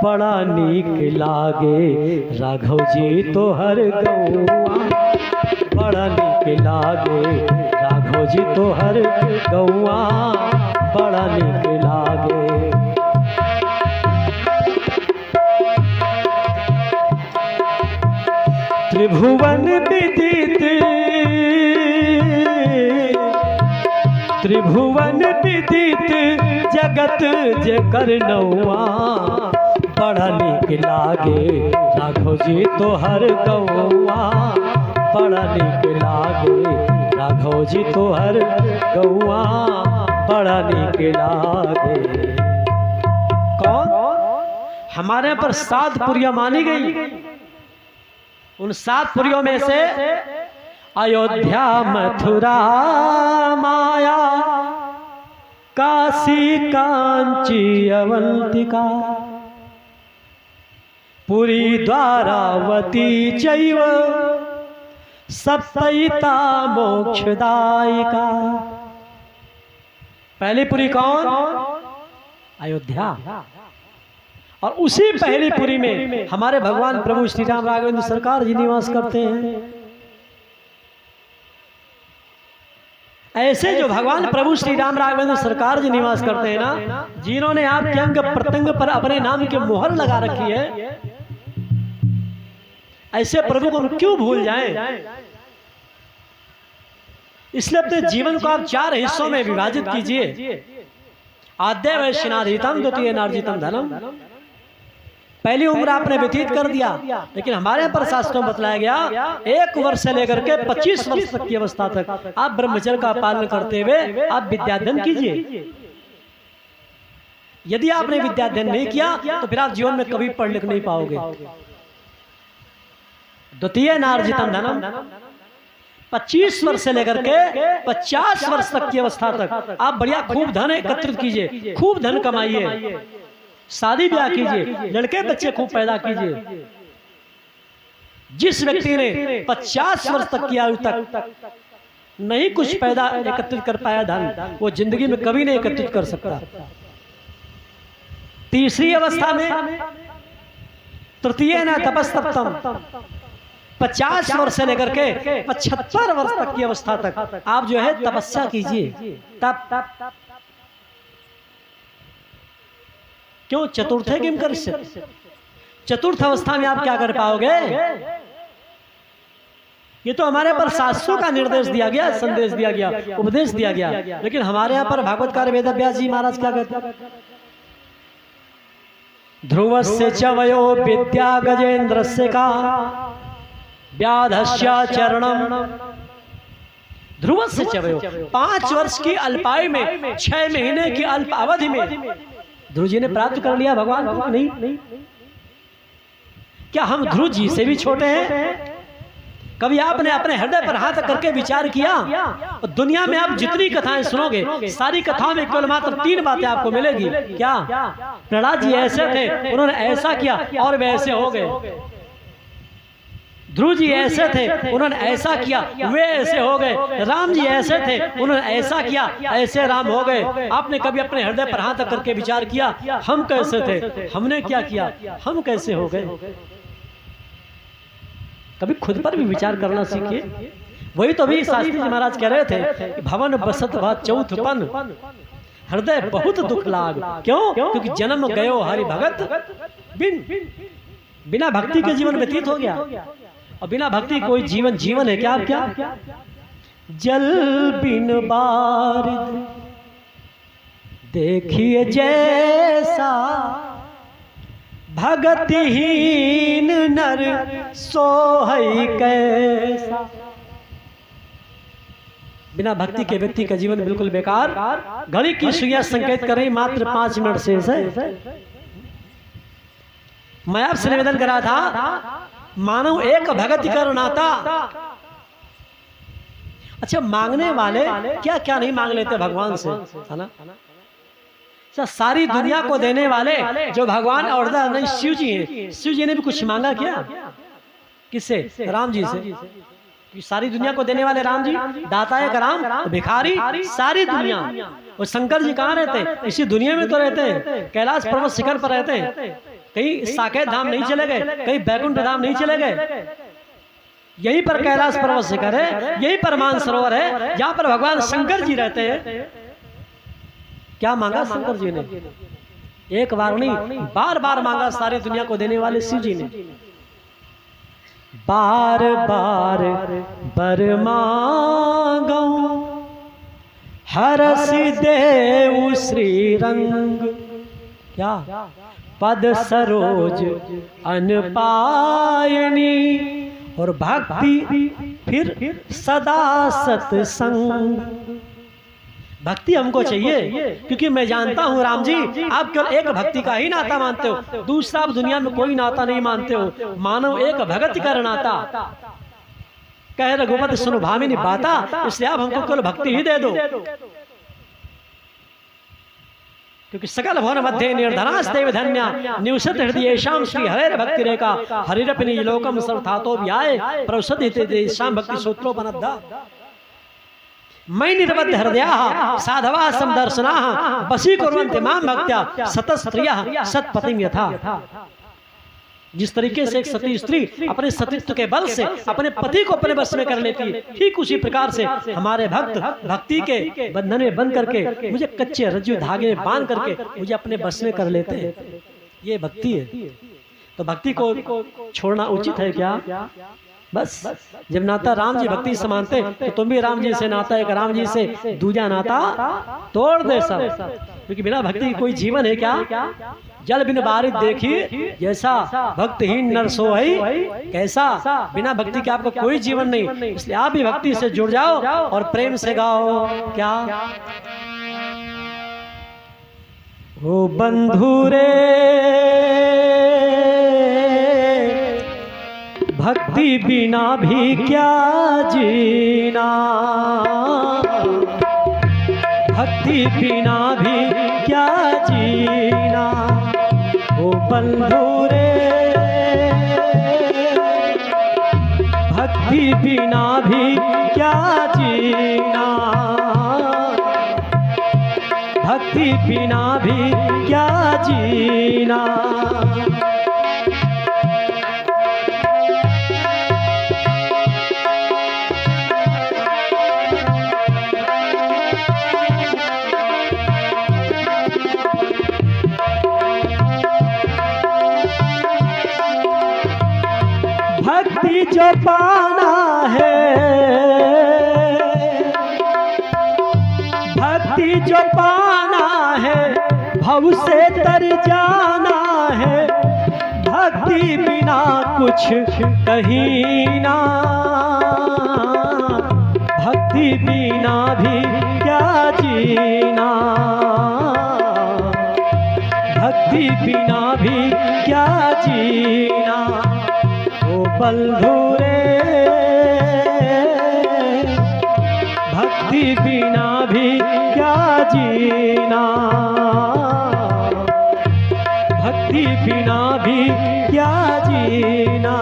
बड़ा नीक लागे राघव जी तोहर गौआ, बड़ा नीक लागे राघव जी तोहर गौआ, बड़ा नीक लागे। त्रिभुवन विदित, त्रिभुवन विदित जगत जेकर नौआ, बड़ा नीक लागे राघव जी तोहर गौआ, बड़ा नीक लागे राघव जी तोहर गौआ, बड़ा नीक लागे। कौन? हमारे पर 7 पुरियां मानी गई। उन 7 पुरियों में से अयोध्या, मथुरा, माया, काशी, कांची, अवंतिका, पुरी, द्वारावती चैव सप्तैता मोक्षदायिका। पहली पुरी कौन? अयोध्या। और उसी पहली पुरी में हमारे भगवान प्रभु श्री राम राघवेंद्र सरकार जी निवास करते हैं। ऐसे जो भगवान प्रभु श्री राम राघवेंद्र सरकार जी निवास करते हैं ना, जिन्होंने आपके अंग प्रत्यंग पर अपने नाम की मोहर लगा रखी है, ऐसे प्रभु को हम क्यों भूल जाएं? इसलिए अपने जीवन को आप 4 हिस्सों में विभाजित कीजिए। आद्य वैश्यनाधितम, द्वितीय नार्जितम धनम। पहली उम्र आपने व्यतीत कर दिया, लेकिन हमारे यहाँ पर शास्त्रों में बतलाया गया 1 वर्ष से लेकर के 25 वर्ष तक की अवस्था तक आप ब्रह्मचर्य का पालन करते हुए आप विद्याध्ययन कीजिए। यदि आपने विद्याध्ययन नहीं किया तो फिर आप जीवन में कभी पढ़ लिख नहीं पाओगे। द्वितीय नार्जितम धनम, 25 वर्ष से लेकर के 50 वर्ष तक की अवस्था तक आप बढ़िया खूब धन एकत्रित कीजिए, खूब धन कमाइए, शादी ब्याह कीजिए, लड़के बच्चे खूब पैदा कीजिए। जिस व्यक्ति ने 50 वर्ष तक की आयु तक नहीं कुछ पैदा एकत्रित कर पाया धन, वो जिंदगी में कभी नहीं एकत्रित कर सकता। तीसरी अवस्था में तृतीय न तपस्तप्तम, 50 वर्ष से लेकर के 75 वर्ष तक की अवस्था तक आप जो है तपस्या कीजिए। तप क्यों? चतुर्थे किम करिष्यति, चतुर्थ अवस्था में आप क्या कर पाओगे? ये तो हमारे पर शास्त्रों का निर्देश दिया गया, संदेश दिया गया, उपदेश दिया गया, लेकिन हमारे यहाँ पर भागवतकार वेदव्यास जी महाराज क्या कहते हैं? ध्रुवस्य च वयो विद्या गजेन्द्रस्य का व्याधस्य चरणम। ध्रुवस्य च वयो, 5 वर्ष की अल्पायु में, 6 महीने की अल्प अवधि में ध्रुव जी ने प्राप्त कर लिया भगवान को। नहीं। क्या हम ध्रुव जी से भी छोटे हैं? कभी आपने अपने हृदय पर हाथ करके विचार किया? दुनिया में आप जितनी कथाएं सुनोगे, सारी कथाओं में केवल मात्र 3 बातें आपको मिलेगी। क्या? प्रहलाद जी ऐसे थे, उन्होंने ऐसा किया और वे ऐसे हो गए। ध्रुव जी ऐसे थे, उन्होंने ऐसा किया, वे ऐसे हो गए। राम जी ऐसे थे, उन्होंने ऐसा किया, ऐसे राम हो गए। आपने कभी अपने हृदय पर हाथ करके विचार किया, हम कैसे थे, हमने क्या किया, हम कैसे हो गए? कभी खुद पर भी विचार करना सीखिए। वही तो भी शास्त्री जी महाराज कह रहे थे, भवन बसत भा चौथपन, हृदय बहुत दुख लाग। क्यों? क्योंकि जन्म गयो हरि भगत बिना भक्ति के जीवन व्यतीत हो गया। और बिना भक्ति कोई जीवन है क्या? क्या जल बिन बारिद देखिए जैसा, भगतिहीन नर सोहई कैसा। बिना भक्ति के व्यक्ति का जीवन बिल्कुल बेकार। घड़ी की सुइयां संकेत कर रही मात्र 5 मिनट शेष है। मैं आपसे निवेदन कर रहा था, मानव एक भगति कर नाता। अच्छा, मांगने वाले क्या क्या नहीं मांग लेते भगवान से, है ना? अच्छा, सारी दुनिया को देने वाले जो भगवान और नहीं शिव जी हैं, शिव जी ने भी कुछ मांगा क्या? किससे? राम जी से। सारी दुनिया को देने वाले राम जी, दाता है राम, भिखारी सारी दुनिया। और शंकर जी कहाँ रहते हैं? इसी दुनिया में तो रहते हैं, कैलाश पर्वत शिखर पर रहते हैं। कहीं साकेत धाम नहीं चले गए, कहीं बैकुंठ धाम नहीं चले गए, यहीं पर कैलाश पर्वत शिखर है, यहीं पर मानसरोवर है, जहां पर भगवान शंकर जी रहते हैं। क्या मांगा शंकर जी ने? एक बार नहीं, बार बार मांगा सारी दुनिया को देने वाले शिव जी ने। बार बार बर मांगऊं हरस देव श्री रंग, क्या पद सरोज अनपायनी, और भक्ति फिर सदा सत्संग। भक्ति हमको चाहिए, क्योंकि मैं जानता हूं राम जी आप केवल एक भक्ति का ही नाता मानते हो, दूसरा आप दुनिया में कोई नाता नहीं मानते हो। मानव एक भगत का नाता। कह रघुपति सुनो भामिनी बाता, इसलिए आप हमको केवल भक्ति ही दे दो। क्योंकि सकल भवन मध्य निर्धनास्तेव धन्या निवसत हृदयेषां श्री हरेर भक्ति रेखा हरिरपि लोकम सर्वथातो व्याय प्रवसति तेषां भक्ति सूत्रोपनद्धा। मयि निरबद्ध हृदयाः साधवाः समदर्शनाः वशीकुर्वन्ति मां भक्त्या सतस्त्रियः सत्पतिं यथा। जिस तरीके से एक सती स्त्री अपने सतीत्व के बल से अपने पति को अपने बस में कर लेती है, ठीक उसी प्रकार से हमारे भक्त भक्ति के बंधन में बंध करके, मुझे कच्चे रज्जु धागे में बांध करके मुझे अपने बस में कर लेते हैं। ये भक्ति है। तो भक्ति को छोड़ना उचित है क्या? बस जब नाता राम जी भक्ति से मानते तो तुम भी राम जी से नाता, एक राम जी से दूजा नाता तोड़ दे सब। क्योंकि बिना भक्ति की कोई जीवन है क्या? जल बिन बारिश देखी जैसा भक्तहीन नर सोई कैसा। बिना भक्ति के आपका कोई जीवन नहीं। इसलिए आप भी भक्ति से जुड़ जाओ और प्रेम से गाओ। क्या? ओ बंधु रे भक्ति बिना भी क्या जीना, भक्ति बिना भी क्या जीना। ओ बंधु रे भक्ति बिना भी क्या जीना, भक्ति बिना भी क्या जीना। भक्ति जो पाना है, भक्ति जो पाना है, भव से तर जाना है। भक्ति बिना कुछ कहीं ना, भक्ति बिना भी क्या जीना, भक्ति बिना भी क्या जीना। ओ बंधु रे भक्ति बिना भी क्या जीना, भक्ति बिना भी क्या जीना।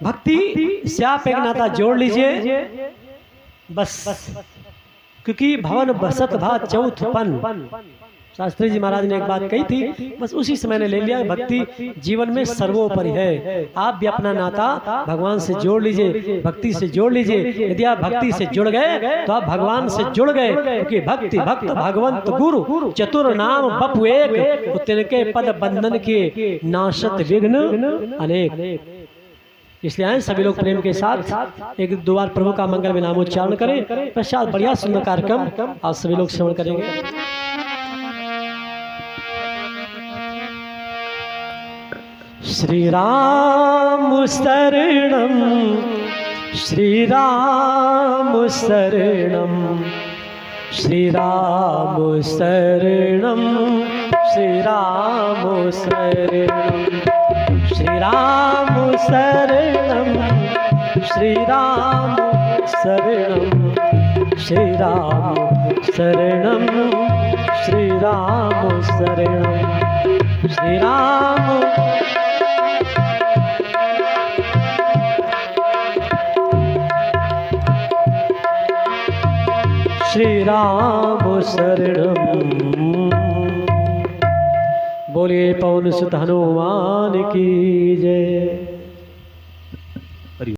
भक्ति से आप एक नाता जोड़ लीजिए बस। क्योंकि भवन बसत भा चौथपन, शास्त्री जी महाराज ने एक बात कही थी, बस उसी से मैंने ले लिया। भक्ति जीवन में सर्वोपरि है। आप भी अपना नाता भगवान से जोड़ लीजिए, भक्ति से जोड़ लीजिए। यदि आप भक्ति से जुड़ गए तो आप भगवान से जुड़ गए। क्योंकि भक्ति भक्त भगवंत गुरु चतुर नाम बपु एक, तिनके पद बंधन के नाशत विघ्न अनेक। इसलिए आए सभी लोग प्रेम के साथ एक दो बार प्रभु का मंगल में नामोच्चारण करें। पश्चात बढ़िया सुंदर कार्यक्रम आप सभी लोग श्रवण करेंगे। श्री राम शरणम, श्री राम शरणम, श्री राम शरणम, श्री राम शरणम, श्री राम शरणम, श्री राम शरणम, श्री राम शरणम, श्री राम शरणम, श्री राम श्री राम शरणम। बोलिए पवन सुत हनुमान की जय।